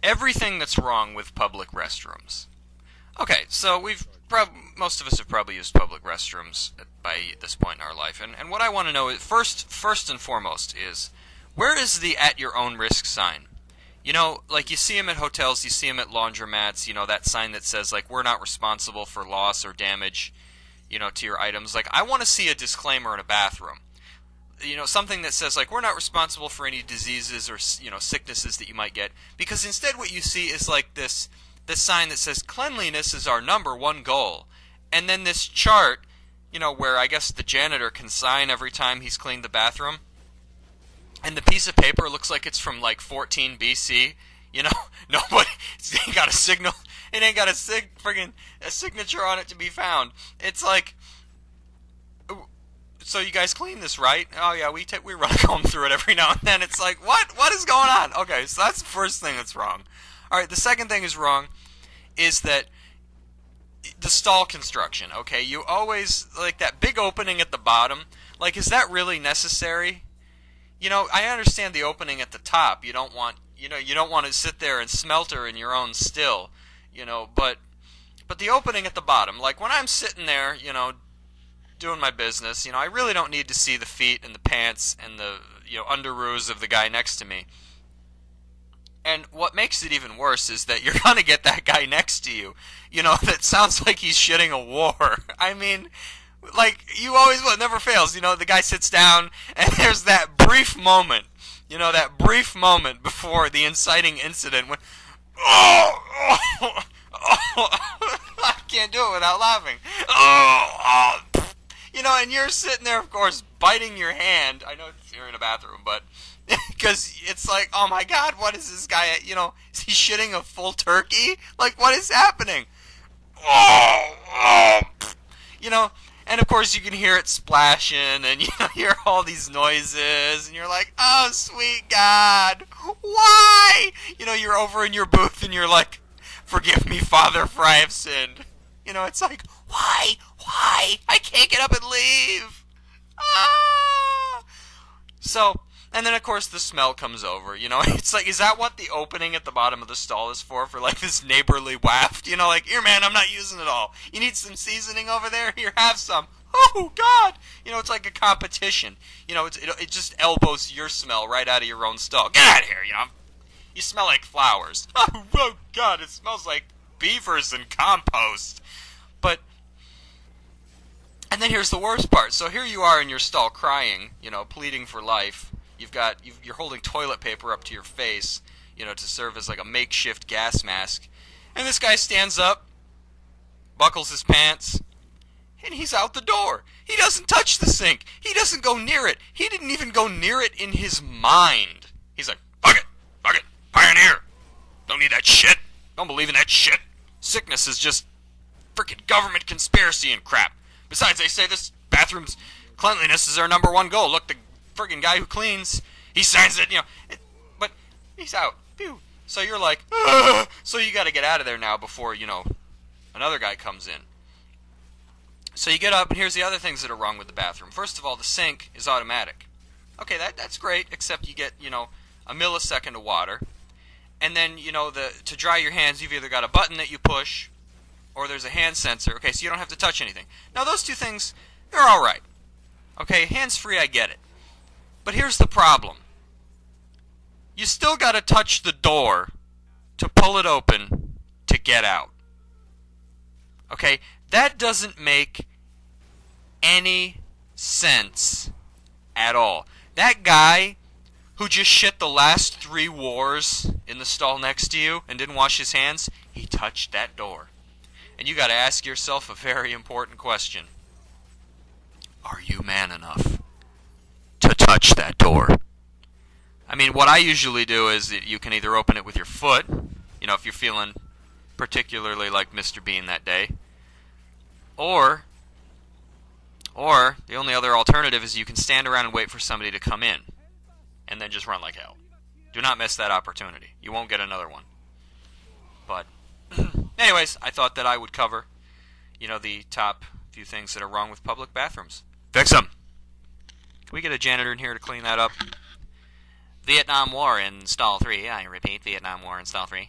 everything that's wrong with public restrooms. Okay, so most of us have probably used public restrooms by this point in our life, and what I want to know is first and foremost is, where is the at your own risk sign? You know, like you see them at hotels, you see them at laundromats, you know, that sign that says, like, we're not responsible for loss or damage, you know, to your items. Like, I want to see a disclaimer in a bathroom. You know, something that says, like, we're not responsible for any diseases or, you know, sicknesses that you might get. Because instead what you see is, like, this sign that says, cleanliness is our #1 goal. And then this chart, you know, where I guess the janitor can sign every time he's cleaned the bathroom. And the piece of paper looks like it's from like 14 BC. You know, nobody, it ain't got a signal, it ain't got a signature on it to be found. It's like, so you guys clean this, right? Oh yeah, we run a comb through it every now and then. It's like, what is going on? Okay, so that's the first thing that's wrong. All right, the second thing is wrong is that the stall construction. Okay, you always, like, that big opening at the bottom, like, is that really necessary? You know, I understand the opening at the top. You don't want to sit there and smelter in your own still, you know, but the opening at the bottom, like when I'm sitting there, you know, doing my business, you know, I really don't need to see the feet and the pants and the, you know, underoos of the guy next to me. And what makes it even worse is that you're going to get that guy next to you, you know, that sounds like he's shitting a war. I mean, like, you always, well, it never fails, you know, the guy sits down, and there's that brief moment, you know, that brief moment before the inciting incident when, I can't do it without laughing, you know, and you're sitting there, of course, biting your hand. I know you're in a bathroom, but, because it's like, oh my god, what is this guy, you know, is he shitting a full turkey? Like, what is happening? You know, and of course you can hear it splashing, and you know, hear all these noises, and you're like, oh sweet God, why? You know, you're over in your booth, and you're like, forgive me, Father, for I have sinned. You know, it's like, why? I can't get up and leave. Ah! So, and then of course the smell comes over, you know, it's like, is that what the opening at the bottom of the stall is for like this neighborly waft, you know, like, here man, I'm not using it all, you need some seasoning over there, here, have some, oh god, you know, it's like a competition, you know, it just elbows your smell right out of your own stall, get out of here, you know, you smell like flowers, oh god, it smells like beavers and compost, but, and then here's the worst part, so here you are in your stall crying, you know, pleading for life. You're holding toilet paper up to your face, you know, to serve as like a makeshift gas mask. And this guy stands up, buckles his pants, and he's out the door. He doesn't touch the sink. He doesn't go near it. He didn't even go near it in his mind. He's like, fuck it, pioneer. Don't need that shit. Don't believe in that shit. Sickness is just freaking government conspiracy and crap. Besides, they say this bathroom's cleanliness is our #1 goal. Look, the friggin' guy who cleans, he signs it, you know, but he's out. Pew. So you're like, ugh! So you got to get out of there now before, you know, another guy comes in. So you get up, and here's the other things that are wrong with the bathroom. First of all, the sink is automatic. Okay, that's great, except you get, you know, a millisecond of water, and then, you know, to dry your hands, you've either got a button that you push, or there's a hand sensor. Okay, so you don't have to touch anything. Now, those two things, they're all right. Okay, hands-free, I get it. But here's the problem. You still got to touch the door to pull it open to get out. Okay? That doesn't make any sense at all. That guy who just shit the last 3 wars in the stall next to you and didn't wash his hands, he touched that door. And you got to ask yourself a very important question. Are you man enough to touch that door? I mean, what I usually do is that you can either open it with your foot, you know, if you're feeling particularly like Mr. Bean that day, or the only other alternative is you can stand around and wait for somebody to come in, and then just run like hell. Do not miss that opportunity. You won't get another one. But, anyways, I thought that I would cover, you know, the top few things that are wrong with public bathrooms. Fix them! Can we get a janitor in here to clean that up? Vietnam War install 3. I repeat, Vietnam War install 3.